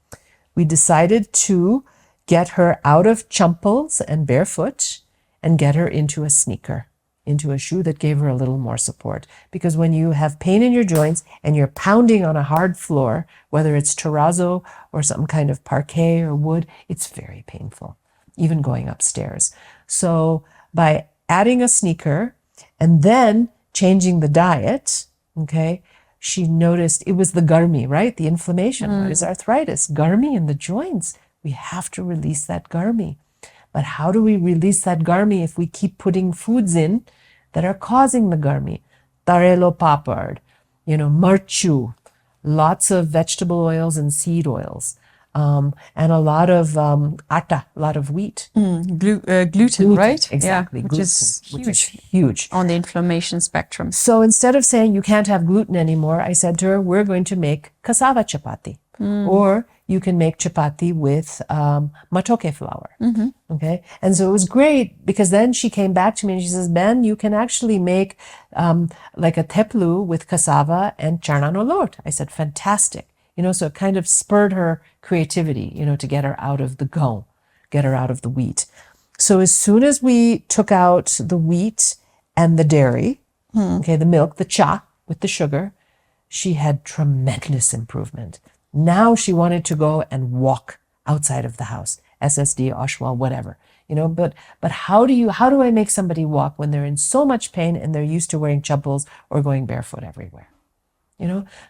We decided to get her out of champals and barefoot and get her into a sneaker, into a shoe that gave her a little more support. Because when you have pain in your joints and you're pounding on a hard floor, whether it's terrazzo or some kind of parquet or wood, it's very painful, even going upstairs. So by adding a sneaker and then changing the diet, okay, she noticed it was the garmi, right? The inflammation. What is arthritis? Garmi in the joints. We have to release that garmi. But how do we release that garmi if we keep putting foods in that are causing the garmi? Tarelo papad, marchu, lots of vegetable oils and seed oils, and a lot of atta, a lot of wheat. Gluten, right? Exactly. Yeah, Which is huge on the inflammation spectrum. So instead of saying you can't have gluten anymore, I said to her, we're going to make cassava chapati. Or you can make chapati with matoke flour. Okay. And so it was great, because then she came back to me and she says, Ben, you can actually make like a teplu with cassava and charna no lot. I said, fantastic. So it kind of spurred her creativity, to get her out of the gon, get her out of the wheat. So as soon as we took out the wheat and the dairy, okay, the milk, the cha with the sugar, she had tremendous improvement. Now she wanted to go and walk outside of the house, SSD, Oshwal, whatever. but how do I make somebody walk when they're in so much pain and they're used to wearing chappals or going barefoot everywhere?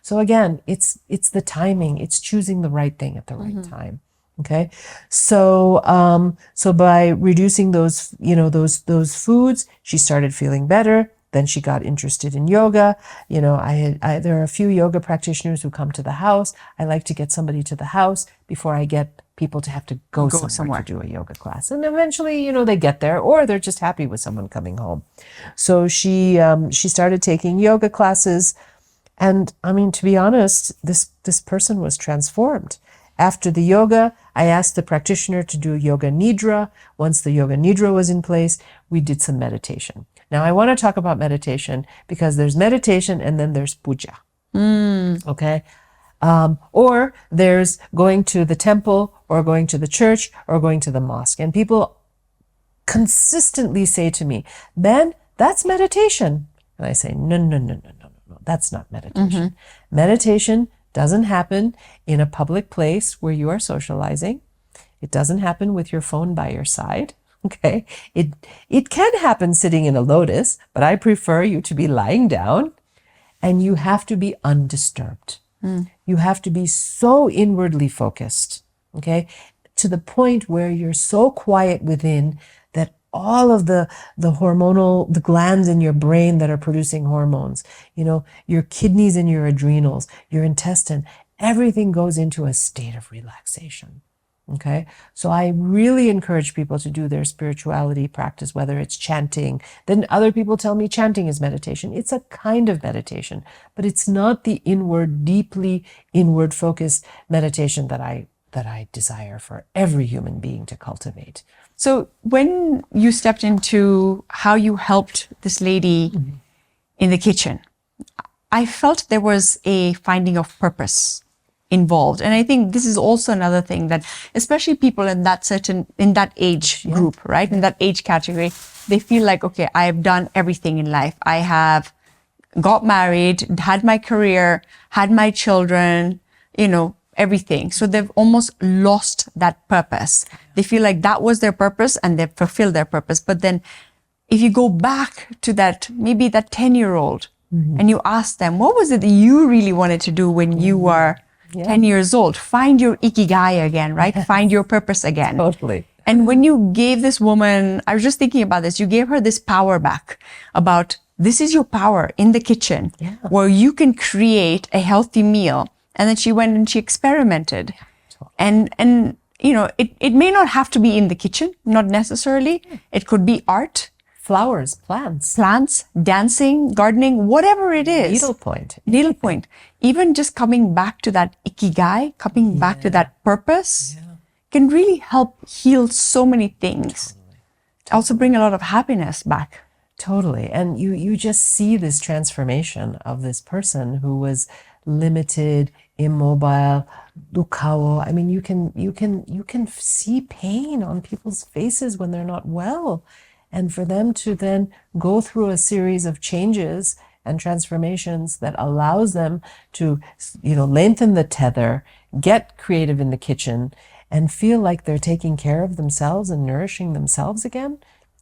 So again, it's the timing, it's choosing the right thing at the right time. Okay. So, so by reducing those, those foods, she started feeling better. Then she got interested in yoga. There are a few yoga practitioners who come to the house. I like to get somebody to the house before I get people to have to go somewhere to do a yoga class. And eventually, they get there, or they're just happy with someone coming home. So she started taking yoga classes. And I mean, to be honest, this person was transformed. After the yoga, I asked the practitioner to do yoga nidra. Once the yoga nidra was in place, we did some meditation. Now, I want to talk about meditation because there's meditation and then there's puja. Okay? Or there's going to the temple or going to the church or going to the mosque. And people consistently say to me, Ben, that's meditation. And I say, no. That's not meditation. Meditation doesn't happen in a public place where you are socializing. It doesn't happen with your phone by your side. Okay. It can happen sitting in a lotus, but I prefer you to be lying down, and you have to be undisturbed. You have to be so inwardly focused. Okay. To the point where you're so quiet within that all of the glands in your brain that are producing hormones, your kidneys and your adrenals, your intestine, everything goes into a state of relaxation. Okay. So I really encourage people to do their spirituality practice, whether it's chanting. Then other people tell me chanting is meditation. It's a kind of meditation, but it's not the deeply inward focused meditation that I desire for every human being to cultivate. So when you stepped into how you helped this lady in the kitchen, I felt there was a finding of purpose involved. And I think this is also another thing that, especially people in that age group, right? In that age category, they feel like, okay, I've done everything in life. I have got married, had my career, had my children, everything. So they've almost lost that purpose. They feel like that was their purpose and they've fulfilled their purpose. But then if you go back to maybe that 10-year-old and you ask them, what was it that you really wanted to do when you were 10 years old? Find your ikigai again, right? Find your purpose again. Totally. And when you gave this woman, I was just thinking about this, you gave her this power back about this is your power in the kitchen where you can create a healthy meal. And then she went and she experimented. And it may not have to be in the kitchen, not necessarily. It could be art. Flowers, plants, dancing, gardening, whatever it is. Needlepoint. Even just coming back to that ikigai, coming back to that purpose can really help heal so many things. Totally. Also bring a lot of happiness back. Totally. And you just see this transformation of this person who was limited, immobile, dukkao. I mean, you can see pain on people's faces when they're not well. And for them to then go through a series of changes and transformations that allows them to, lengthen the tether, get creative in the kitchen, and feel like they're taking care of themselves and nourishing themselves again.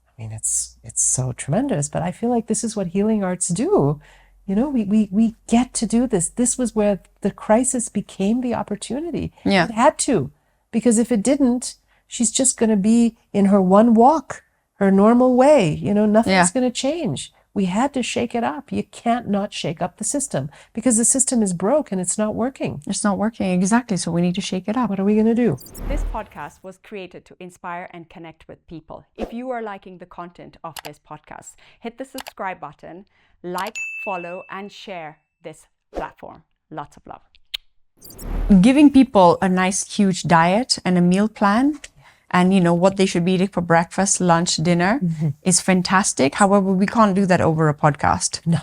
I mean, it's so tremendous. But I feel like this is what healing arts do. We get to do this. This was where the crisis became the opportunity. Yeah. It had to, because if it didn't, she's just going to be in her one walk, her normal way. Nothing's going to change. We had to shake it up. You can't not shake up the system because the system is broke and it's not working. It's not working. Exactly. So we need to shake it up. What are we going to do? This podcast was created to inspire and connect with people. If you are liking the content of this podcast, hit the subscribe button, like, follow, and share this platform. Lots of love. Giving people a nice, huge diet and a meal plan and what they should be eating for breakfast, lunch, dinner is fantastic. However, we can't do that over a podcast. No.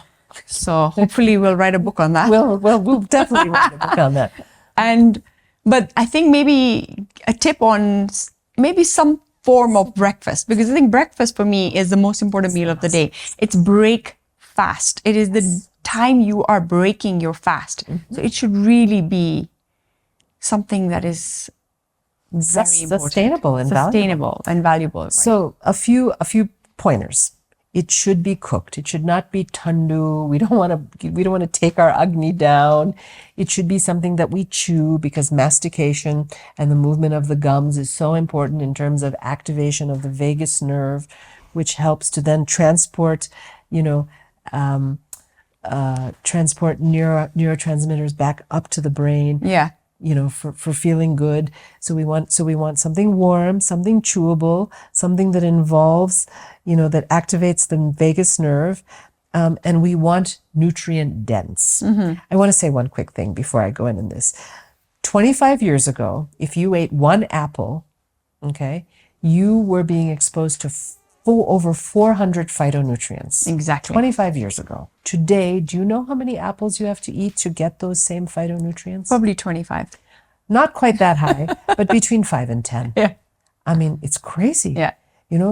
So hopefully we'll write a book on that. We'll definitely write a book on that. But I think maybe a tip on maybe some form of breakfast, because I think breakfast for me is the most important meal of the day. It's break fast. It is the time you are breaking your fast. So it should really be something that is Very important. Sustainable and valuable. Sustainable and valuable. Right? So a few pointers. It should be cooked. It should not be tandu. We don't want to take our agni down. It should be something that we chew, because mastication and the movement of the gums is so important in terms of activation of the vagus nerve, which helps to then transport, transport neurotransmitters back up to the brain. Yeah. For feeling good. So we want something warm, something chewable, something that involves, that activates the vagus nerve. And we want nutrient dense. I want to say one quick thing before I go in this. 25 years ago, if you ate one apple, okay, you were being exposed to over 400 phytonutrients. Exactly. 25 years ago. Today, do you know how many apples you have to eat to get those same phytonutrients? Probably 25. Not quite that high, but between 5 and 10. Yeah. I mean, it's crazy. Yeah.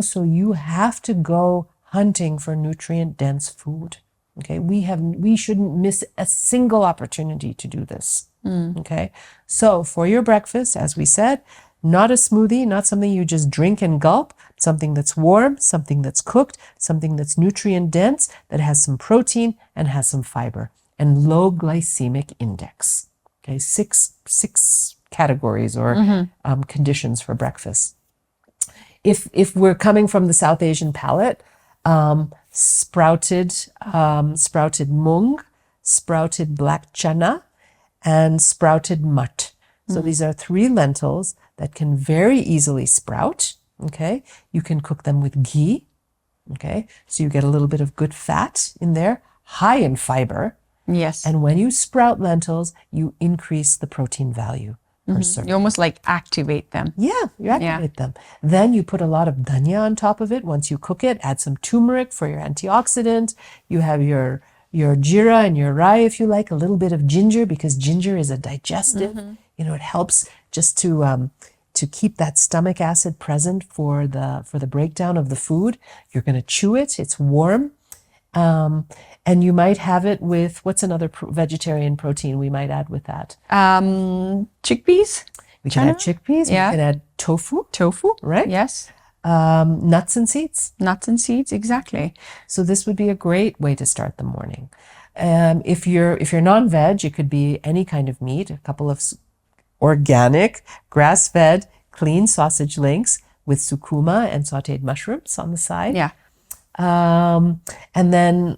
So you have to go hunting for nutrient-dense food. Okay? We shouldn't miss a single opportunity to do this. Okay? So for your breakfast, as we said, not a smoothie, not something you just drink and gulp, something that's warm, something that's cooked, something that's nutrient dense, that has some protein and has some fiber, and low glycemic index. Okay, six categories or conditions for breakfast. If we're coming from the South Asian palate, sprouted mung, sprouted black chana, and sprouted mut. So these are 3 lentils that can very easily sprout. Okay, you can cook them with ghee. Okay, so you get a little bit of good fat in there, high in fiber. Yes. And when you sprout lentils, you increase the protein value per serving. You almost like activate them. Yeah, you activate them. Then you put a lot of dhania on top of it. Once you cook it, add some turmeric for your antioxidant. You have your jeera and your rai, if you like, a little bit of ginger, because ginger is a digestive. It helps just to keep that stomach acid present for the breakdown of the food. You're going to chew it. It's warm. And you might have it with, what's another vegetarian protein we might add with that? Chickpeas. We can add chickpeas. Yeah. We can add tofu. Tofu. Right? Yes. Nuts and seeds. Nuts and seeds. Exactly. So this would be a great way to start the morning. If you're non-veg, it could be any kind of meat, a couple of organic, grass-fed, clean sausage links with sukuma and sautéed mushrooms on the side. Yeah. And then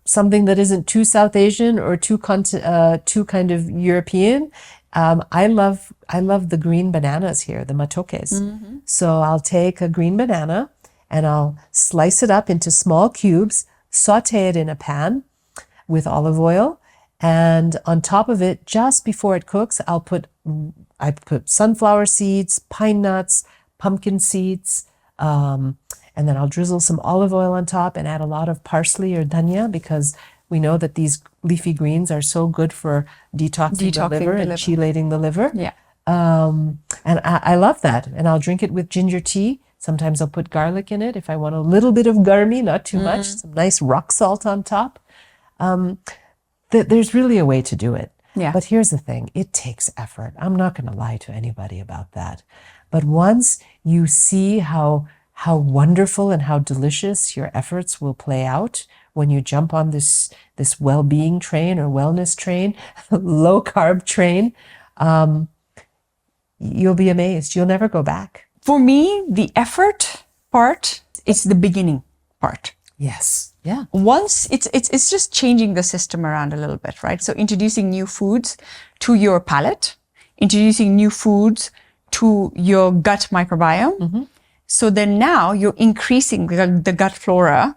something that isn't too South Asian or too kind of European. I love the green bananas here, the matokes. So I'll take a green banana and I'll slice it up into small cubes, saute it in a pan with olive oil, and on top of it, just before it cooks, I put sunflower seeds, pine nuts, pumpkin seeds, and then I'll drizzle some olive oil on top and add a lot of parsley or dhania, because we know that these leafy greens are so good for detoxing the liver and chelating the liver. Yeah. And I love that. And I'll drink it with ginger tea. Sometimes I'll put garlic in it if I want a little bit of garmi, not too much, some nice rock salt on top. There's really a way to do it. Yeah. But here's the thing, it takes effort. I'm not going to lie to anybody about that. But once you see how wonderful and how delicious your efforts will play out when you jump on this well-being train or wellness train, low carb train, you'll be amazed. You'll never go back. For me, the effort part is the beginning part. Yes. Yeah. Once it's just changing the system around a little bit, right? So introducing new foods to your palate, introducing new foods to your gut microbiome. So then now you're increasing the gut flora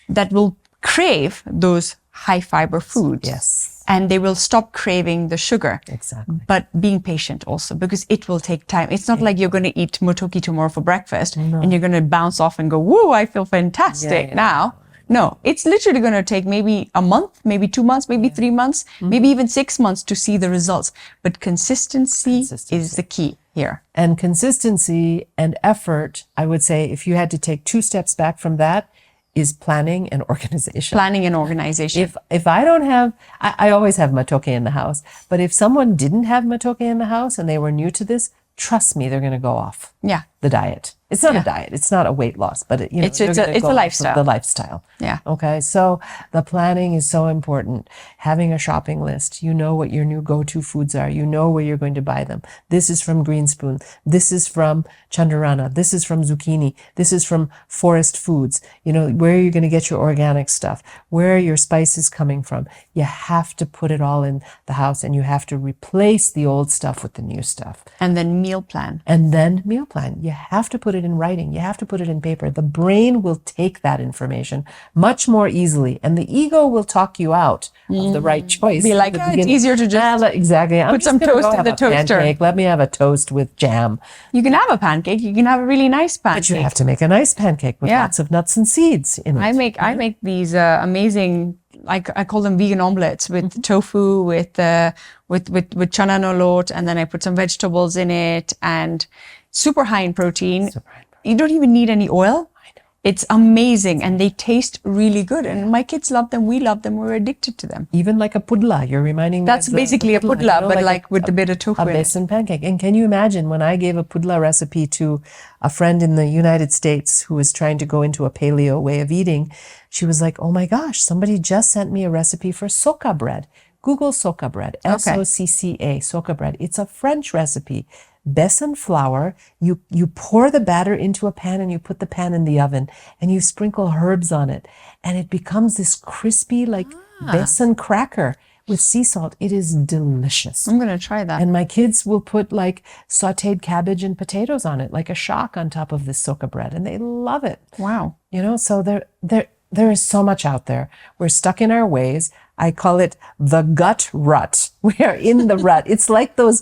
that will crave those high fiber foods. Yes. And they will stop craving the sugar. Exactly. But being patient also, because it will take time. It's not like you're going to eat motoki tomorrow for breakfast and you're going to bounce off and go, woo, I feel fantastic now. No, it's literally going to take maybe a month, maybe 2 months, maybe 3 months, maybe even 6 months to see the results. But consistency is the key here. And consistency and effort, I would say, if you had to take 2 steps back from that, is planning and organization. Planning and organization. If I don't have, I always have matoke in the house, but if someone didn't have matoke in the house and they were new to this, trust me, they're going to go off Yeah. the diet. It's not a diet. It's not a weight loss, but It's a lifestyle. The lifestyle. Yeah. Okay. So the planning is so important. Having a shopping list. You know what your new go-to foods are. You know where you're going to buy them. This is from Green Spoon. This is from Chandarana. This is from Zucchini. This is from Forest Foods. You know, where are you going to get your organic stuff? Where are your spices coming from? You have to put it all in the house, and you have to replace the old stuff with the new stuff. And then meal plan. And then meal plan. You have to put it in writing. You have to put it in paper. The brain will take that information much more easily, and the ego will talk you out of the right choice. Be like, it's easier to just exactly. put some toast in the toaster. Pancake. Let me have a toast with jam. You can have a pancake. You can have a really nice pancake. But you have to make a nice pancake with lots of nuts and seeds in it. I make these amazing, I call them vegan omelets with tofu, with chana nolot, and then I put some vegetables in it, and super high in protein. You don't even need any oil. It's amazing, and they taste really good. And my kids love them. We love them. We're addicted to them. Even like a pudla, you're reminding me. That's basically a pudla, but like with a bit of tofu. A besan pancake. And can you imagine when I gave a pudla recipe to a friend in the United States who was trying to go into a paleo way of eating? She was like, "Oh my gosh, somebody just sent me a recipe for soca bread." Google soca bread. SOCCA, soca bread. It's a French recipe. Besan flour, you pour the batter into a pan, and you put the pan in the oven, and you sprinkle herbs on it, and it becomes this crispy like besan cracker with sea salt. It is delicious. I'm going to try that. And my kids will put like sauteed cabbage and potatoes on it, like a shock on top of this soca bread, and they love it. Wow. You know, so there is so much out there. We're stuck in our ways. I call it the gut rut. We are in the rut. It's like those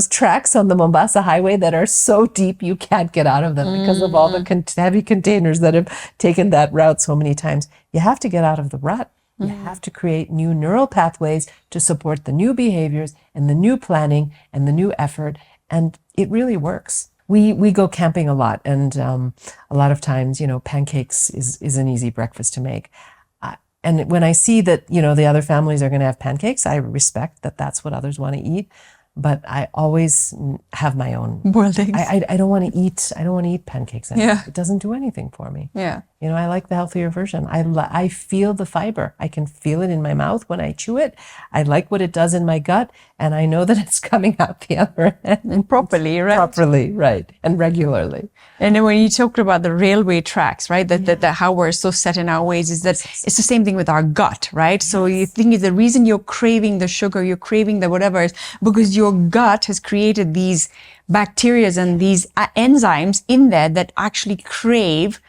tracks on the Mombasa highway that are so deep you can't get out of them because of all the heavy containers that have taken that route so many times. You have to get out of the rut. You have to create new neural pathways to support the new behaviors and the new planning and the new effort. And it really works. We go camping a lot, and a lot of times, you know, pancakes is an easy breakfast to make. And when I see that, you know, the other families are going to have pancakes, I respect that that's what others want to eat. But I always have my own boiled eggs. I don't want to eat pancakes anymore. Yeah. It doesn't do anything for me. Yeah. You know, I like the healthier version. I feel the fiber. I can feel it in my mouth when I chew it. I like what it does in my gut, and I know that it's coming out the other end. And properly, right? Properly, right. And regularly. And then when you talked about the railway tracks, right? That how we're so set in our ways is that it's the same thing with our gut, right? Yes. So you think the reason you're craving the sugar, you're craving the whatever is because your gut has created these bacteria and these enzymes in there that actually crave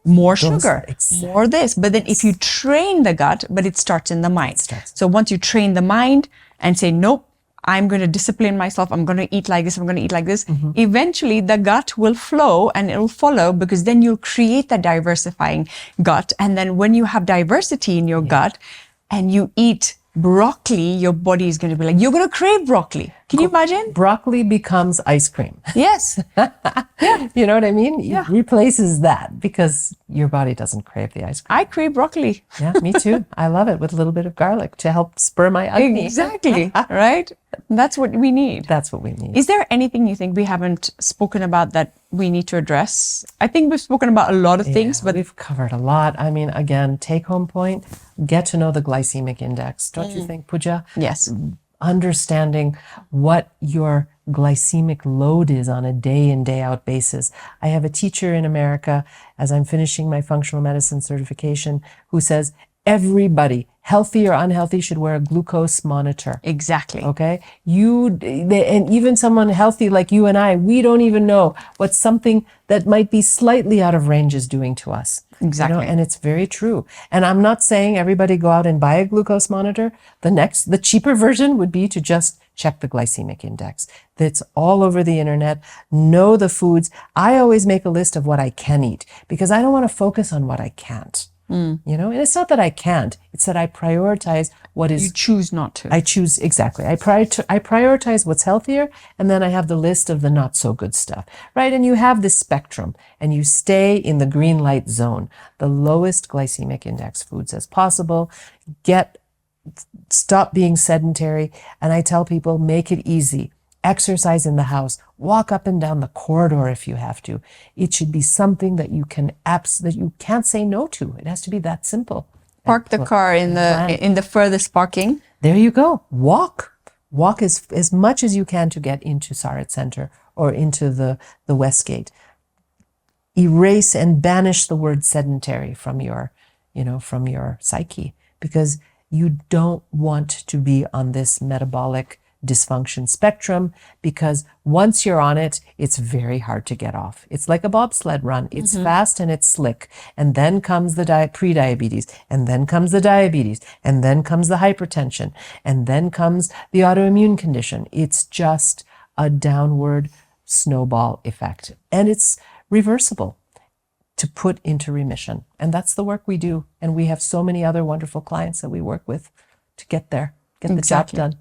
more sugar, more this. But then if you train the gut, but it starts in the mind. So once you train the mind and say, nope, I'm going to discipline myself. I'm going to eat like this. I'm going to eat like this. Eventually the gut will flow and it'll follow, because then you'll create that diversifying gut. And then when you have diversity in your gut and you eat broccoli, your body is going to be like, you're going to crave broccoli. Can you imagine? Broccoli becomes ice cream. Yes. Yeah. You know what I mean? It replaces that because your body doesn't crave the ice cream. I crave broccoli. Yeah, me too. I love it with a little bit of garlic to help spur my acne. Exactly. Right? That's what we need. That's what we need. Is there anything you think we haven't spoken about that we need to address? I think we've spoken about a lot of things, but we've covered a lot. I mean, again, take home point, get to know the glycemic index. Don't you think, Pooja? Yes. Understanding what your glycemic load is on a day in, day out basis. I have a teacher in America, as I'm finishing my functional medicine certification, who says everybody, healthy or unhealthy, should wear a glucose monitor. Exactly. Okay? And even someone healthy like you and I, we don't even know what something that might be slightly out of range is doing to us. Exactly. You know, and it's very true. And I'm not saying everybody go out and buy a glucose monitor. The cheaper version would be to just check the glycemic index. That's all over the internet. Know the foods. I always make a list of what I can eat because I don't want to focus on what I can't. You know, and it's not that I can't, it's that I prioritize what is. You choose not to. I choose, exactly. I prioritize what's healthier, and then I have the list of the not so good stuff, right? And you have this spectrum, and you stay in the green light zone, the lowest glycemic index foods as possible. Stop being sedentary. And I tell people, make it easy. exercise in the house, walk up and down the corridor if you have to. It should be something that you can't say no to. It has to be that simple. Park the car in the furthest parking. There you go. Walk as much as you can to get into Sarit Center or into the Westgate. Erase and banish the word sedentary from your psyche, because you don't want to be on this metabolic dysfunction spectrum, because once you're on it, it's very hard to get off. It's like a bobsled run. It's fast and it's slick. And then comes the pre-diabetes, and then comes the diabetes, and then comes the hypertension, and then comes the autoimmune condition. It's just a downward snowball effect. And it's reversible to put into remission. And that's the work we do. And we have so many other wonderful clients that we work with to get there, get the job done.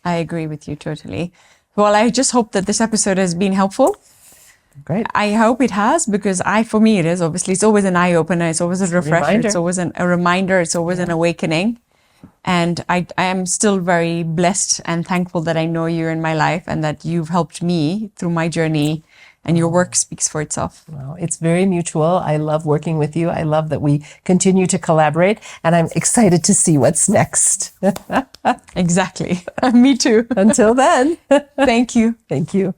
I agree with you totally. Well, I just hope that this episode has been helpful. Great. I hope it has, because for me it is. Obviously, it's always an eye-opener. It's always a refresher. It's always a reminder. It's always an awakening. And I am still very blessed and thankful that I know you're in my life and that you've helped me through my journey, and your work speaks for itself. Well, it's very mutual. I love working with you. I love that we continue to collaborate, and I'm excited to see what's next. Exactly. Me too. Until then. Thank you. Thank you.